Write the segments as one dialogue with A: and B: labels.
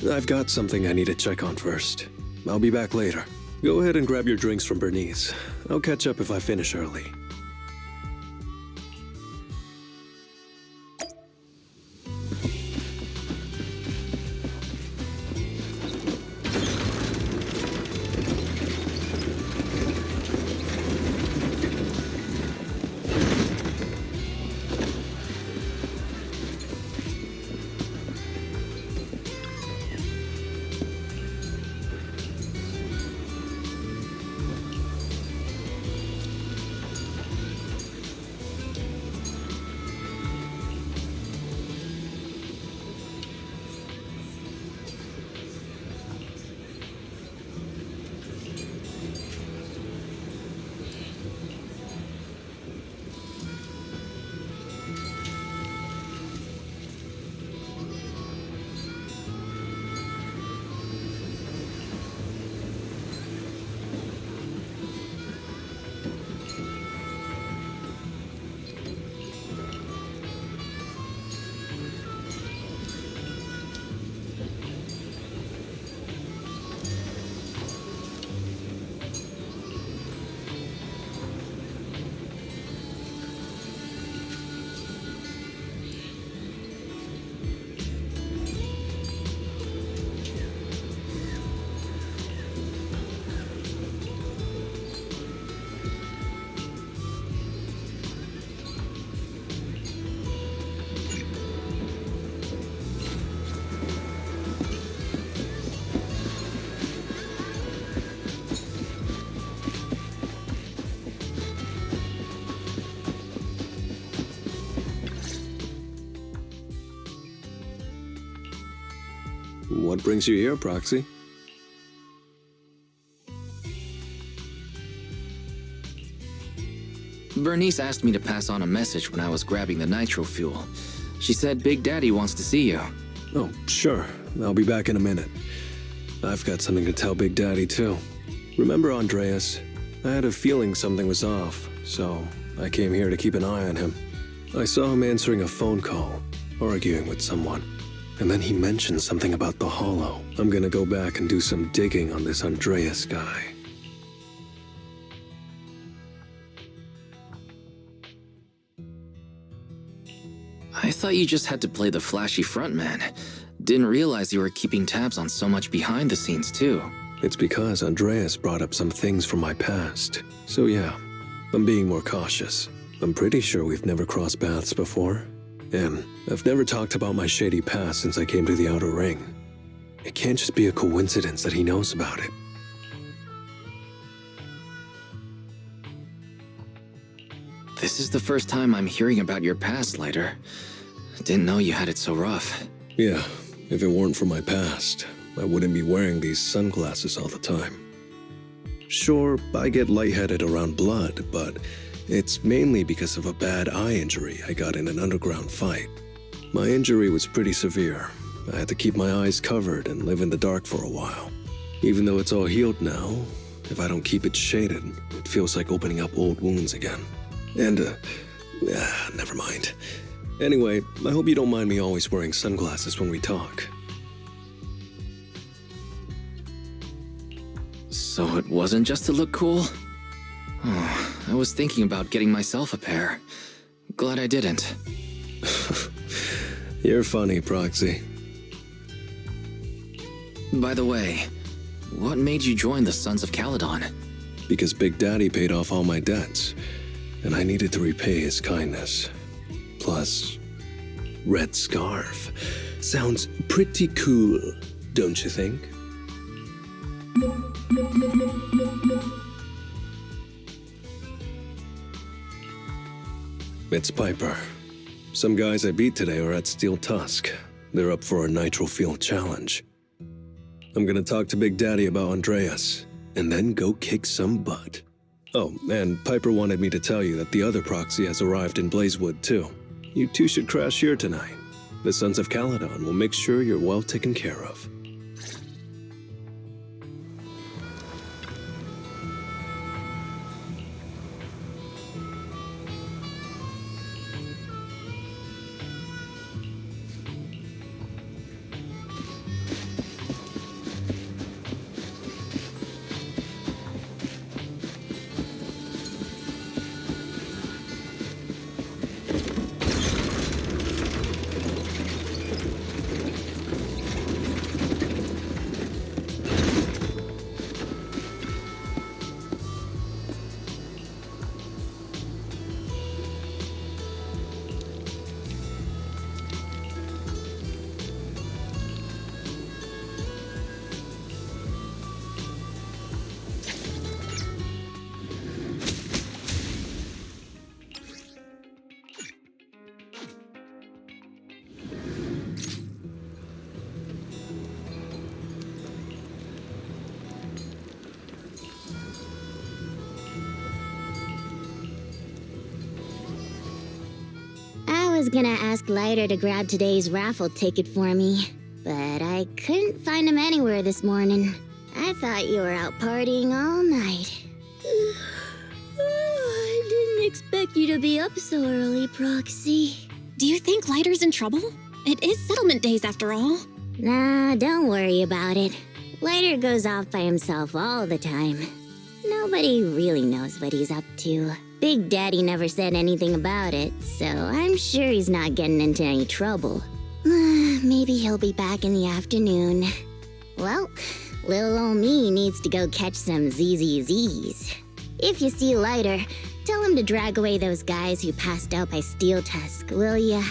A: I've got something I need to check on first. I'll be back later. Go ahead and grab your drinks from Bernice. I'll catch up if I finish early. What brings you here, Proxy?
B: Bernice asked me to pass on a message when I was grabbing the nitro fuel. She said Big Daddy wants to see you.
A: Oh, sure. I'll be back in a minute. I've got something to tell Big Daddy, too. Remember Andreas? I had a feeling something was off, so I came here to keep an eye on him. I saw him answering a phone call, arguing with someone. And then he mentioned something about the Hollow. I'm gonna go back and do some digging on this Andreas guy.
B: I thought you just had to play the flashy frontman. Didn't realize you were keeping tabs on so much behind the scenes, too.
A: It's because Andreas brought up some things from my past. So yeah, I'm being more cautious. I'm pretty sure we've never crossed paths before. And I've never talked about my shady past since I came to the Outer Ring. It can't just be a coincidence that he knows about it.
B: This is the first time I'm hearing about your past, Lighter. Didn't know you had it so rough.
A: Yeah, if it weren't for my past, I wouldn't be wearing these sunglasses all the time. Sure, I get lightheaded around blood, but it's mainly because of a bad eye injury I got in an underground fight. My injury was pretty severe. I had to keep my eyes covered and live in the dark for a while. Even though it's all healed now, if I don't keep it shaded, it feels like opening up old wounds again. And, never mind. Anyway, I hope you don't mind me always wearing sunglasses when we talk.
B: So it wasn't just to look cool? Oh, I was thinking about getting myself a pair. Glad I didn't.
A: You're funny, Proxy.
B: By the way, what made you join the Sons of Caledon?
A: Because Big Daddy paid off all my debts, and I needed to repay his kindness. Plus, red scarf. Sounds pretty cool, don't you think? It's Piper. Some guys I beat today are at Steel Tusk. They're up for a nitro field challenge. I'm gonna talk to Big Daddy about Andreas, and then go kick some butt. Oh, and Piper wanted me to tell you that the other Proxy has arrived in Blazewood, too. You two should crash here tonight. The Sons of Caledon will make sure you're well taken care of.
C: was gonna ask Lighter to grab today's raffle ticket for me, but I couldn't find him anywhere this morning. I thought you were out partying all night. I didn't expect you to be up so early, Proxy.
D: Do you think Lighter's in trouble? It is settlement days after all.
C: Nah, don't worry about it. Lighter goes off by himself all the time. Nobody really knows what he's up to. Big Daddy never said anything about it, so I'm sure he's not getting into any trouble. Maybe he'll be back in the afternoon. Well, little ol' me needs to go catch some ZZZs. If you see Lighter, tell him to drag away those guys who passed out by Steel Tusk, will ya?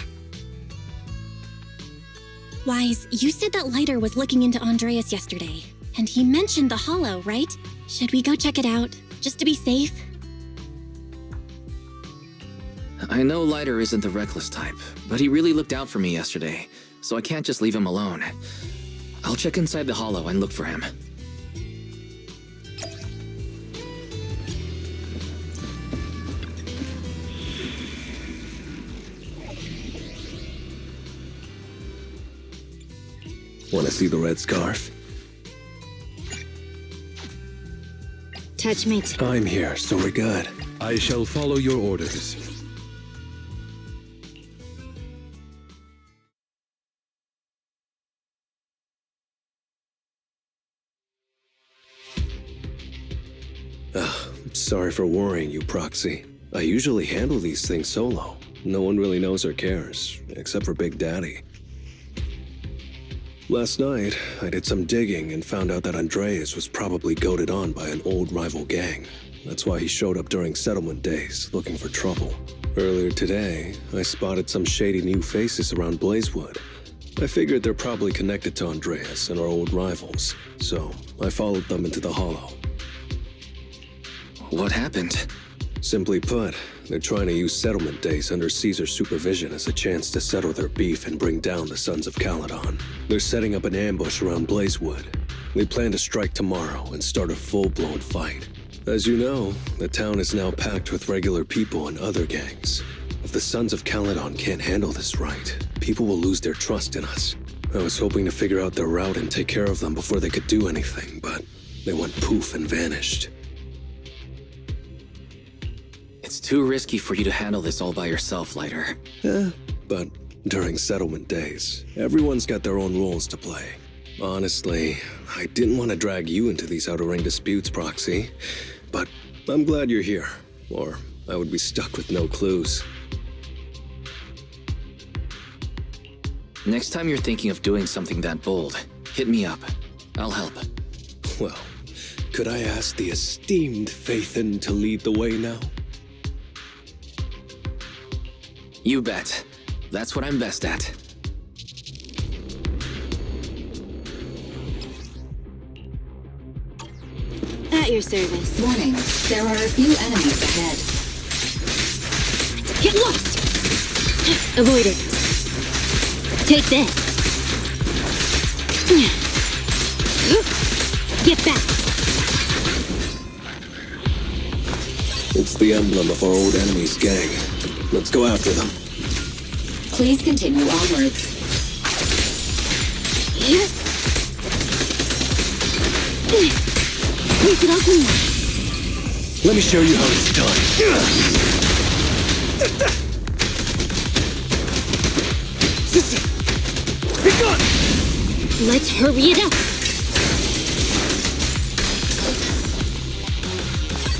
D: Wise, you said that Lighter was looking into Andreas yesterday, and he mentioned the Hollow, right? Should we go check it out, just to be safe?
B: I know Lighter isn't the reckless type, but he really looked out for me yesterday, so I can't just leave him alone. I'll check inside the Hollow and look for him.
A: Want to see the red scarf?
C: Touchmate.
A: I'm here, so we're good.
E: I shall follow your orders.
A: Sorry for worrying you, Proxy. I usually handle these things solo. No one really knows or cares, except for Big Daddy. Last night, I did some digging and found out that Andreas was probably goaded on by an old rival gang. That's why he showed up during settlement days, looking for trouble. Earlier today, I spotted some shady new faces around Blazewood. I figured they're probably connected to Andreas and our old rivals, so I followed them into the Hollow.
B: What happened?
A: Simply put, they're trying to use settlement days under Caesar's supervision as a chance to settle their beef and bring down the Sons of Caledon. They're setting up an ambush around Blazewood. They plan to strike tomorrow and start a full-blown fight. As you know, the town is now packed with regular people and other gangs. If the Sons of Caledon can't handle this right, people will lose their trust in us. I was hoping to figure out their route and take care of them before they could do anything, but they went poof and vanished.
B: It's too risky for you to handle this all by yourself, Lighter.
A: But during settlement days, everyone's got their own roles to play. Honestly, I didn't want to drag you into these outer ring disputes, Proxy. But I'm glad you're here, or I would be stuck with no clues.
B: Next time you're thinking of doing something that bold, hit me up. I'll help.
A: Well, could I ask the esteemed Phaethon to lead the way now?
B: You bet. That's what I'm best at.
D: At your service.
F: Warning, there are a few enemies ahead.
D: Get lost! Avoid it. Take this. Get back.
A: It's the emblem of our old enemy's gang. Let's go after them.
F: Please continue onwards.
D: Take it off me.
A: Let me show you how it's done.
D: Let's hurry it up.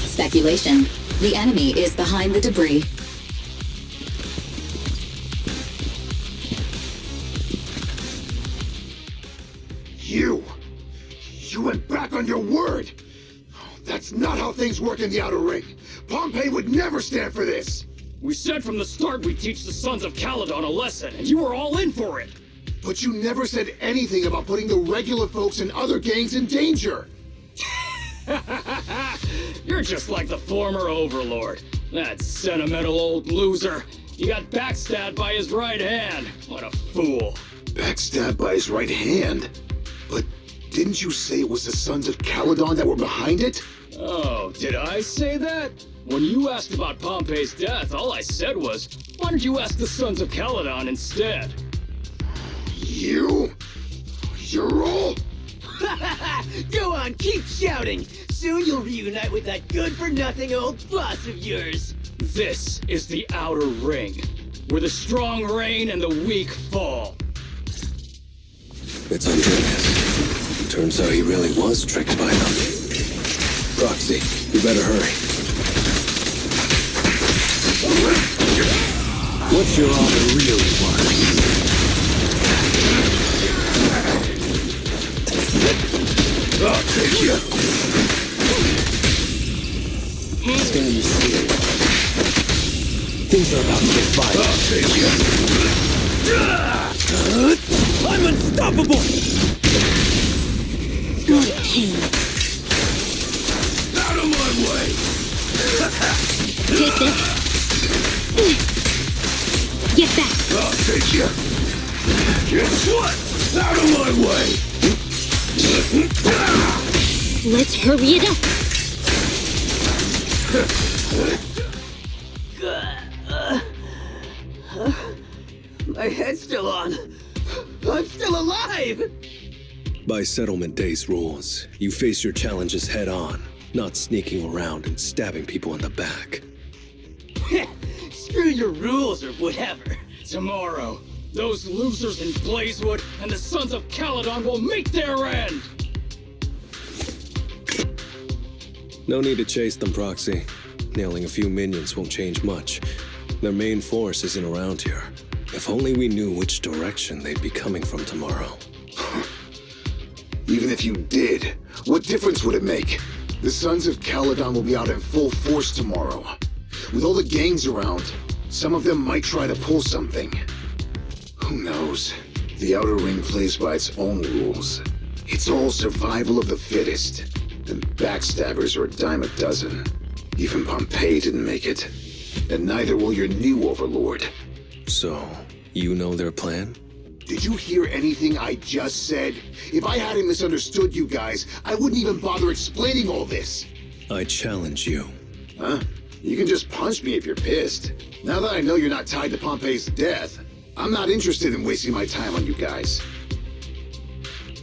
F: Speculation. The enemy is behind the debris.
G: You went back on your word! That's not how things work in the Outer Ring. Pompey would never stand for this!
H: We said from the start we'd teach the Sons of Caledon a lesson, and you were all in for it!
G: But you never said anything about putting the regular folks and other gangs in danger!
H: You're just like the former Overlord. That sentimental old loser. He got backstabbed by his right hand. What a fool.
G: Backstabbed by his right hand? But didn't you say it was the Sons of Caledon that were behind it?
H: Oh, did I say that? When you asked about Pompey's death, all I said was, why don't you ask the Sons of Caledon instead?
G: You? You're all?
I: Go on, keep shouting! Soon you'll reunite with that good-for-nothing old boss of yours!
H: This is the Outer Ring, where the strong reign and the weak fall.
A: It's Andreas. Turns out he really was tricked by them. Roxy, you better hurry. What's your offer really worth? I'll take you. Stand still. Things are about to get violent. I'll take you. I'm unstoppable!
D: What pain.
G: Out of my way!
D: Take this. Get back.
G: I'll take you. Guess what? Out of my way!
D: Let's hurry it up.
I: My head's still on. I'm still alive!
A: By Settlement Day's rules, you face your challenges head on, not sneaking around and stabbing people in the back.
I: Screw your rules or whatever.
H: Tomorrow, those losers in Blazewood and the Sons of Caledon will meet their end!
A: No need to chase them, Proxy. Nailing a few minions won't change much. Their main force isn't around here. If only we knew which direction they'd be coming from tomorrow.
G: Even if you did, what difference would it make? The Sons of Caledon will be out in full force tomorrow. With all the gangs around, some of them might try to pull something. Who knows? The Outer Ring plays by its own rules. It's all survival of the fittest. And backstabbers are a dime a dozen. Even Pompey didn't make it. And neither will your new overlord.
A: So, you know their plan?
G: Did you hear anything I just said? If I hadn't misunderstood you guys, I wouldn't even bother explaining all this.
A: I challenge you.
G: Huh? You can just punch me if you're pissed. Now that I know you're not tied to Pompey's death, I'm not interested in wasting my time on you guys.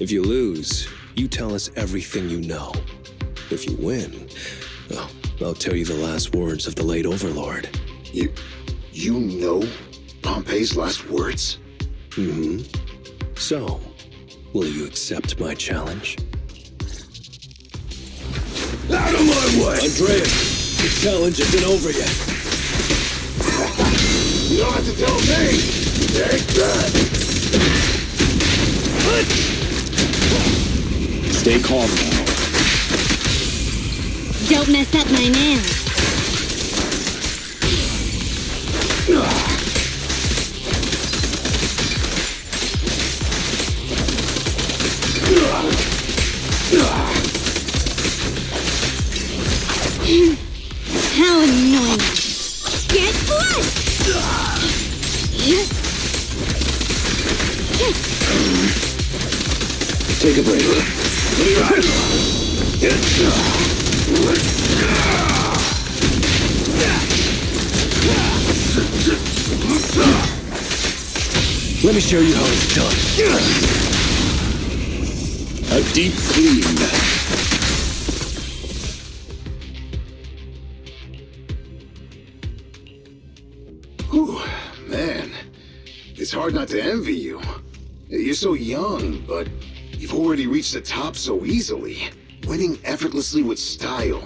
A: If you lose, you tell us everything you know. If you win, well, I'll tell you the last words of the late Overlord.
G: You know Pompey's last words?
A: Mm-hmm. So, will you accept my challenge?
G: Out of my way!
A: Andreas, the challenge isn't over yet.
G: You don't have to tell me! Take that!
E: Stay calm now.
D: Don't mess up my nails. How annoying. Get flushed!
A: Take a break. Let me show you how it's done.
E: A deep clean.
G: Whew, man. It's hard not to envy you. You're so young, but you've already reached the top so easily. Winning effortlessly with style.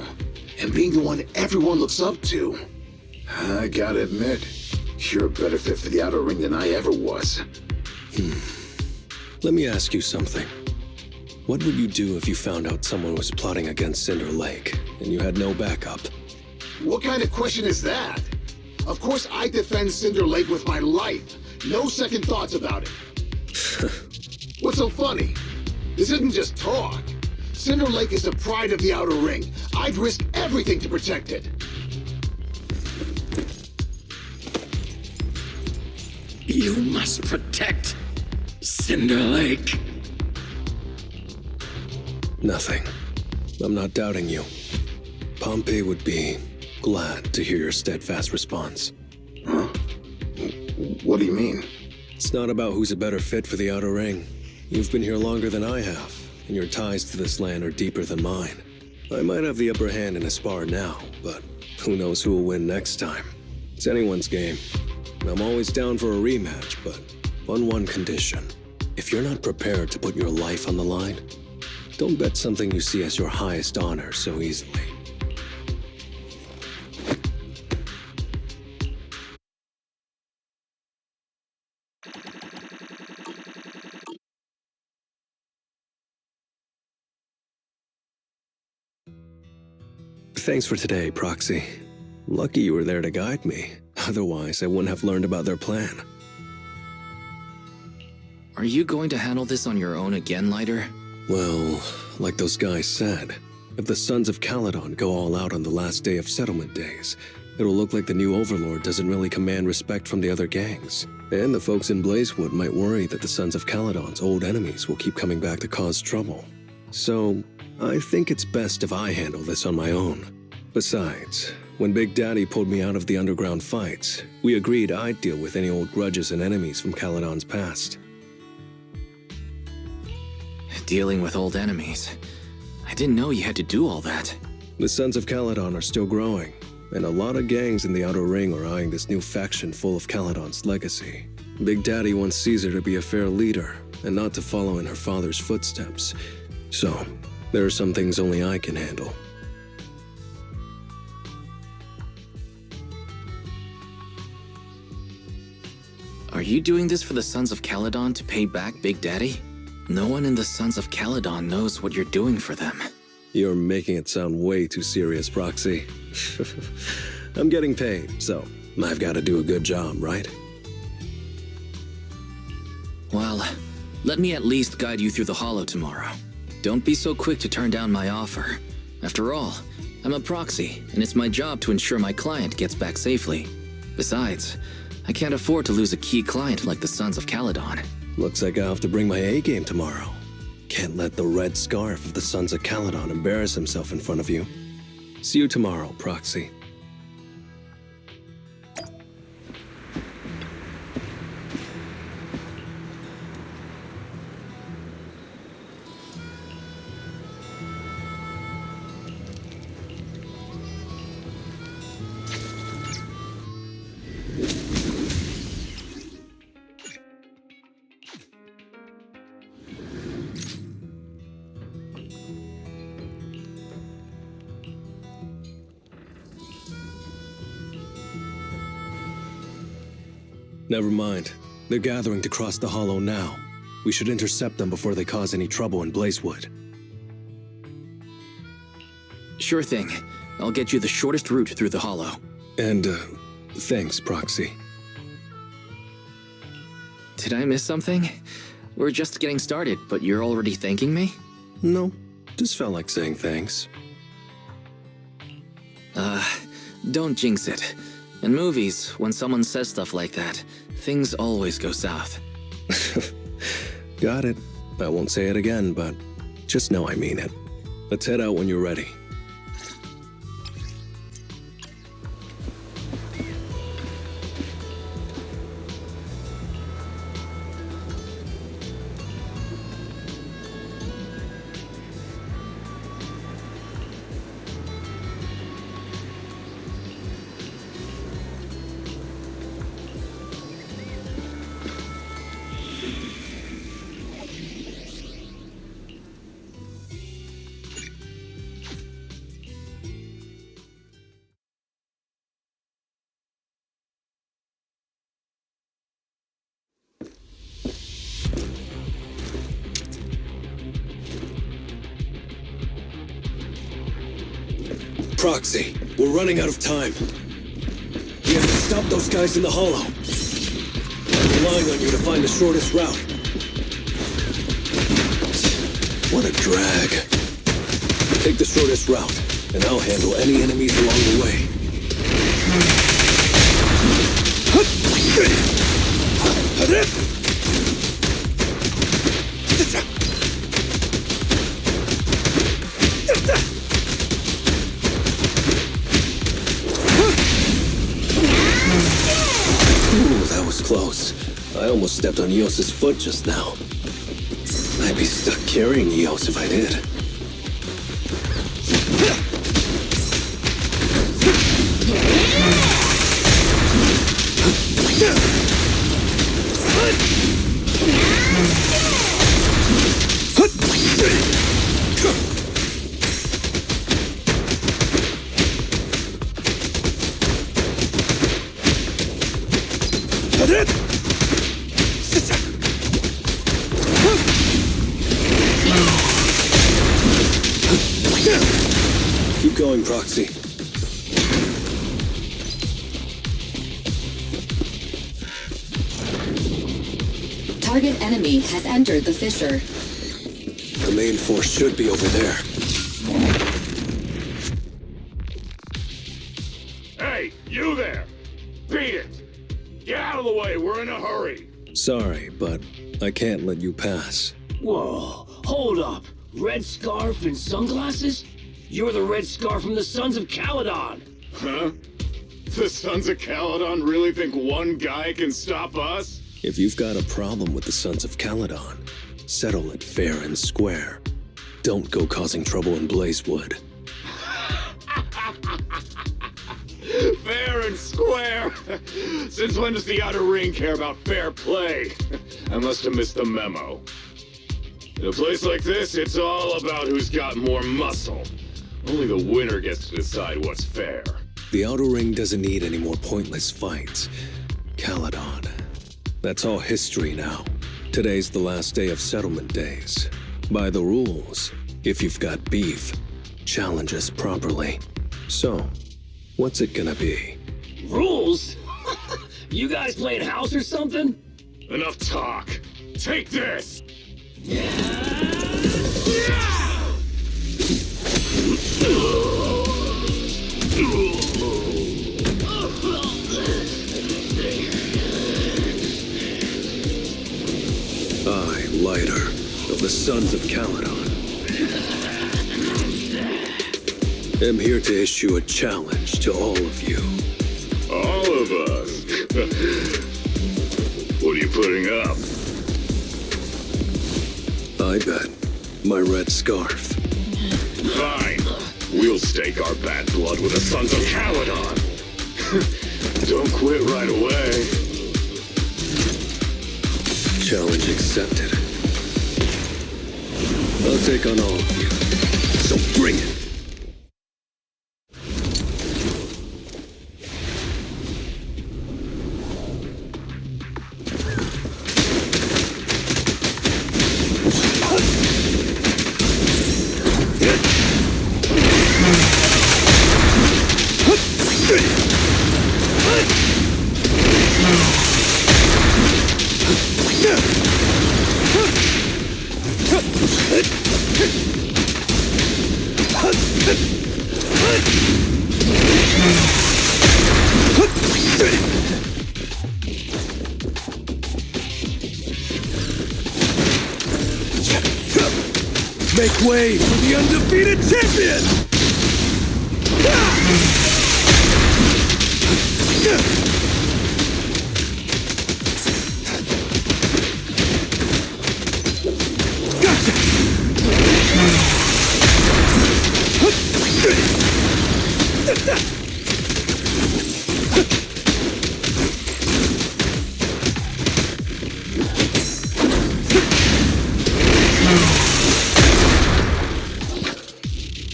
G: And being the one everyone looks up to. I gotta admit, you're a better fit for the Outer Ring than I ever was.
A: Let me ask you something. What would you do if you found out someone was plotting against Cinder Lake, and you had no backup?
G: What kind of question is that? Of course I defend Cinder Lake with my life. No second thoughts about it. What's so funny? This isn't just talk. Cinder Lake is the pride of the Outer Ring. I'd risk everything to protect it.
E: You must protect Cinder Lake.
A: Nothing. I'm not doubting you. Pompey would be glad to hear your steadfast response.
G: Huh? What do you mean?
A: It's not about who's a better fit for the Outer Ring. You've been here longer than I have, and your ties to this land are deeper than mine. I might have the upper hand in a spar now, but who knows who will win next time. It's anyone's game. I'm always down for a rematch, but on one condition. If you're not prepared to put your life on the line, don't bet something you see as your highest honor so easily. Thanks for today, Proxy. Lucky you were there to guide me. Otherwise, I wouldn't have learned about their plan.
B: Are you going to handle this on your own again, Lighter?
A: Well, like those guys said, if the Sons of Caledon go all out on the last day of settlement days, it'll look like the new Overlord doesn't really command respect from the other gangs. And the folks in Blazewood might worry that the Sons of Caledon's old enemies will keep coming back to cause trouble. So, I think it's best if I handle this on my own. Besides, when Big Daddy pulled me out of the underground fights, we agreed I'd deal with any old grudges and enemies from Caledon's past.
B: Dealing with old enemies. I didn't know you had to do all that.
A: The Sons of Caledon are still growing, and a lot of gangs in the Outer Ring are eyeing this new faction full of Caledon's legacy. Big Daddy wants Caesar to be a fair leader, and not to follow in her father's footsteps. So, there are some things only I can handle.
B: Are you doing this for the Sons of Caledon to pay back Big Daddy? No one in the Sons of Caledon knows what you're doing for them.
A: You're making it sound way too serious, Proxy. I'm getting paid, so I've got to do a good job, right?
B: Well, let me at least guide you through the Hollow tomorrow. Don't be so quick to turn down my offer. After all, I'm a proxy, and it's my job to ensure my client gets back safely. Besides, I can't afford to lose a key client like the Sons of Caledon.
A: Looks like I'll have to bring my A-game tomorrow. Can't let the red scarf of the Sons of Caledon embarrass himself in front of you. See you tomorrow, Proxy. Never mind. They're gathering to cross the Hollow now. We should intercept them before they cause any trouble in Blazewood.
B: Sure thing. I'll get you the shortest route through the Hollow.
A: And, thanks, Proxy.
B: Did I miss something? We're just getting started, but you're already thanking me?
A: No, just felt like saying thanks.
B: Don't jinx it. In movies, when someone says stuff like that, things always go south.
A: Got it. I won't say it again, but just know I mean it. Let's head out when you're ready. Proxy, we're running out of time. We have to stop those guys in the Hollow. I'm relying on you to find the shortest route. What a drag. Take the shortest route, and I'll handle any enemies along the way. almost stepped on Eos's foot just now. I'd be stuck carrying Eos if I did. Keep going, Proxy.
F: Target enemy has entered the fissure.
A: The main force should be over there.
E: Hey, you there! Beat it! Get out of the way, we're in a hurry!
A: Sorry, but I can't let you pass.
H: Whoa, hold up. Red scarf and sunglasses? You're the Red Scarf from the Sons of Caledon.
E: Huh? The Sons of Caledon really think one guy can stop us?
A: If you've got a problem with the Sons of Caledon, settle it fair and square. Don't go causing trouble in Blazewood.
E: Fair and square! Since when does the Outer Ring care about fair play? I must have missed the memo. In a place like this, it's all about who's got more muscle. Only the winner gets to decide what's fair.
A: The Outer Ring doesn't need any more pointless fights. Caledon. That's all history now. Today's the last day of settlement days. By the rules, if you've got beef, challenge us properly. So, what's it gonna be?
H: Rules? You guys playing house or something?
E: Enough talk. Take this!
A: I, Lighter, of the Sons of Caledon, am here to issue a challenge to all of you.
E: All of us? What are you putting up?
A: I bet my red scarf.
E: Fine. We'll stake our bad blood with the Sons of Caledon. Don't quit right away.
A: Challenge accepted. I'll take on all of you. So bring it. Make way for the undefeated champion!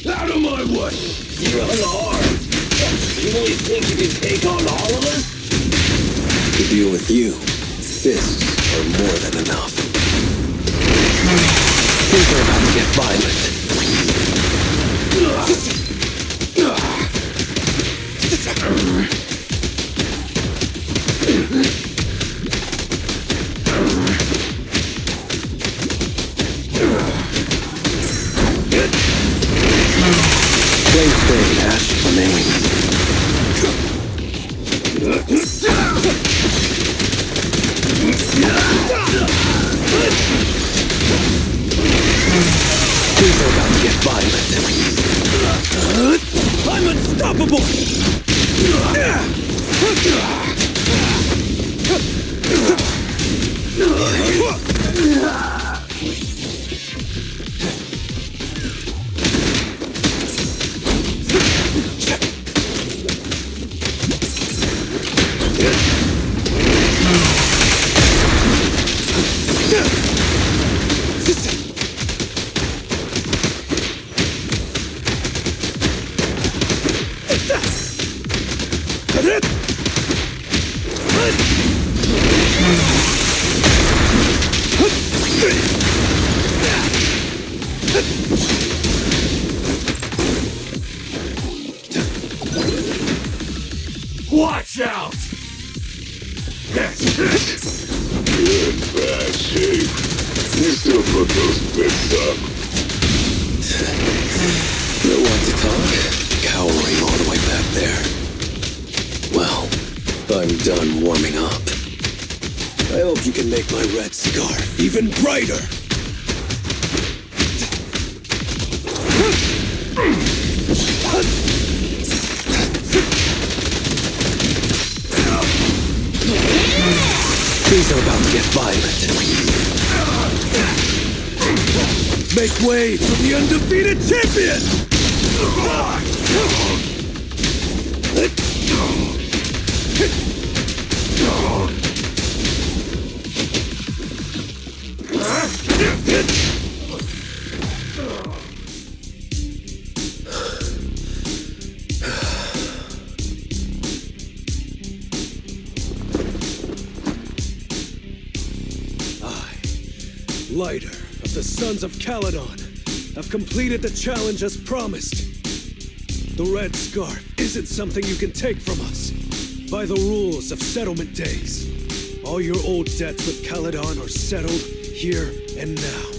H: Out of my way! You're unarmed! You really think you can take on all of us?
A: To deal with you, fists are more than enough. Things are about to get violent. Flame fade, ash remain. Things are about to get violent. I'm unstoppable!
E: Watch out! You're in bad shape. You still put those bits up.
A: You want to talk? Cowering all the way back there. Well, I'm done warming up. I hope you can make my red scarf even brighter. Things are about to get violent. Make way for the undefeated champion! Lighter of the Sons of Caledon, have completed the challenge as promised. The Red Scarf isn't something you can take from us. By the rules of settlement days, all your old debts with Caledon are settled here and now.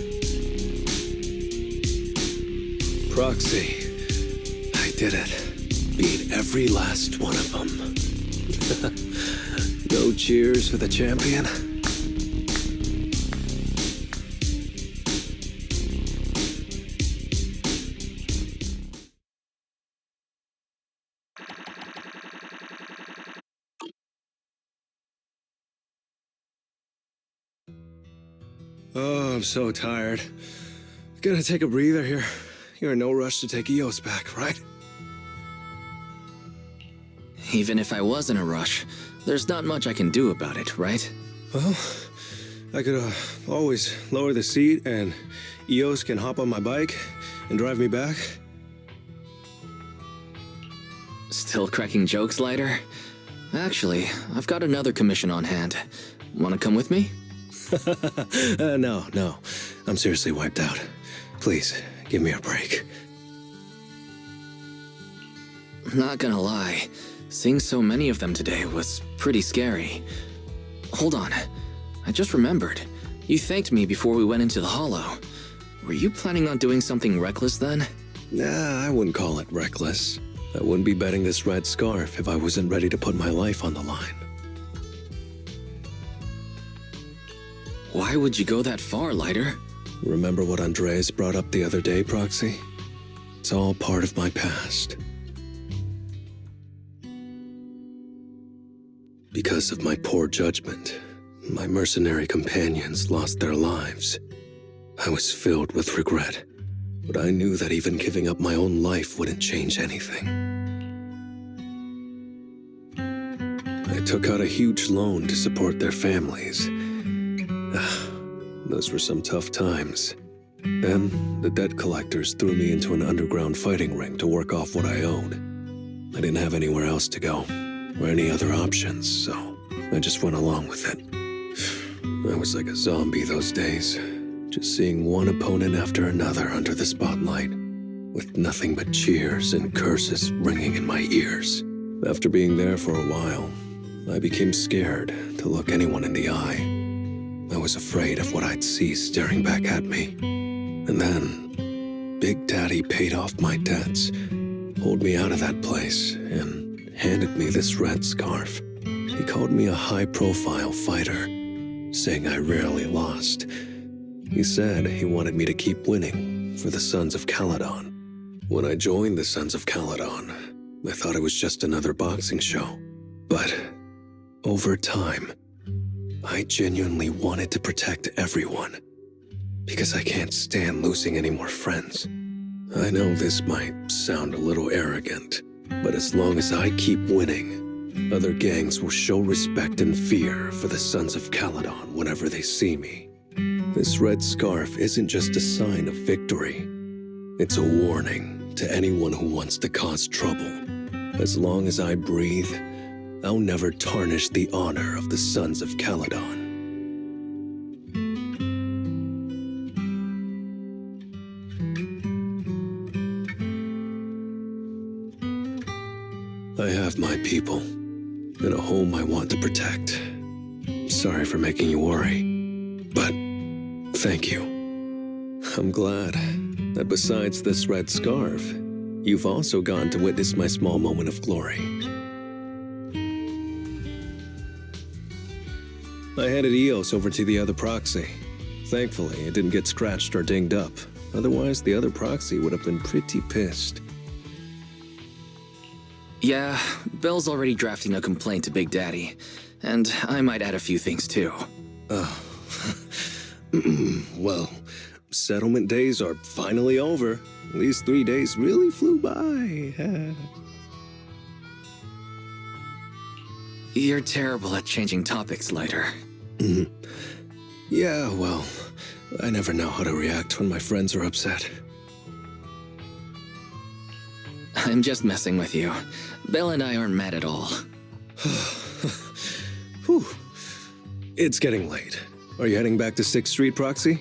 A: Proxy, I did it. Beat every last one of them. No cheers for the champion? Oh, I'm so tired. Gonna take a breather here. You're in no rush to take Eos back, right?
B: Even if I was in a rush, there's not much I can do about it, right?
A: Well, I could always lower the seat and Eos can hop on my bike and drive me back.
B: Still cracking jokes, Lighter? Actually, I've got another commission on hand. Wanna come with me?
A: No. I'm seriously wiped out. Please, give me a break.
B: Not gonna lie, seeing so many of them today was pretty scary. Hold on, I just remembered. You thanked me before we went into the Hollow. Were you planning on doing something reckless then?
A: Nah, I wouldn't call it reckless. I wouldn't be betting this red scarf if I wasn't ready to put my life on the line.
B: Why would you go that far, Lighter?
A: Remember what Andreas brought up the other day, Proxy? It's all part of my past. Because of my poor judgment, my mercenary companions lost their lives. I was filled with regret, but I knew that even giving up my own life wouldn't change anything. I took out a huge loan to support their families. Those were some tough times. Then, the debt collectors threw me into an underground fighting ring to work off what I owed. I didn't have anywhere else to go, or any other options, so I just went along with it. I was like a zombie those days, just seeing one opponent after another under the spotlight, with nothing but cheers and curses ringing in my ears. After being there for a while, I became scared to look anyone in the eye. I was afraid of what I'd see staring back at me. And then, Big Daddy paid off my debts, pulled me out of that place, and handed me this red scarf. He called me a high-profile fighter, saying I rarely lost. He said he wanted me to keep winning for the Sons of Caledon. When I joined the Sons of Caledon, I thought it was just another boxing show. But over time, I genuinely wanted to protect everyone, because I can't stand losing any more friends. I know this might sound a little arrogant, but as long as I keep winning, other gangs will show respect and fear for the Sons of Caledon whenever they see me. This red scarf isn't just a sign of victory. It's a warning to anyone who wants to cause trouble. As long as I breathe, I'll never tarnish the honor of the Sons of Caledon. I have my people, and a home I want to protect. Sorry for making you worry, but thank you. I'm glad that besides this red scarf, you've also gone to witness my small moment of glory. I headed EOS over to the other proxy. Thankfully, it didn't get scratched or dinged up. Otherwise, the other proxy would have been pretty pissed.
B: Yeah, Bell's already drafting a complaint to Big Daddy, and I might add a few things too.
A: Well, settlement days are finally over. These 3 days really flew by.
B: You're terrible at changing topics, Lighter.
A: Yeah, well, I never know how to react when my friends are upset.
B: I'm just messing with you. Bell and I aren't mad at all.
A: Whew. It's getting late. Are you heading back to 6th Street, Proxy?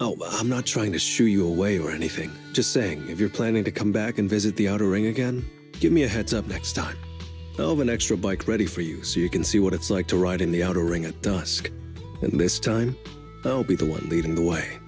A: Oh, I'm not trying to shoo you away or anything. Just saying, if you're planning to come back and visit the Outer Ring again, give me a heads up next time. I'll have an extra bike ready for you so you can see what it's like to ride in the Outer Ring at dusk. And this time, I'll be the one leading the way.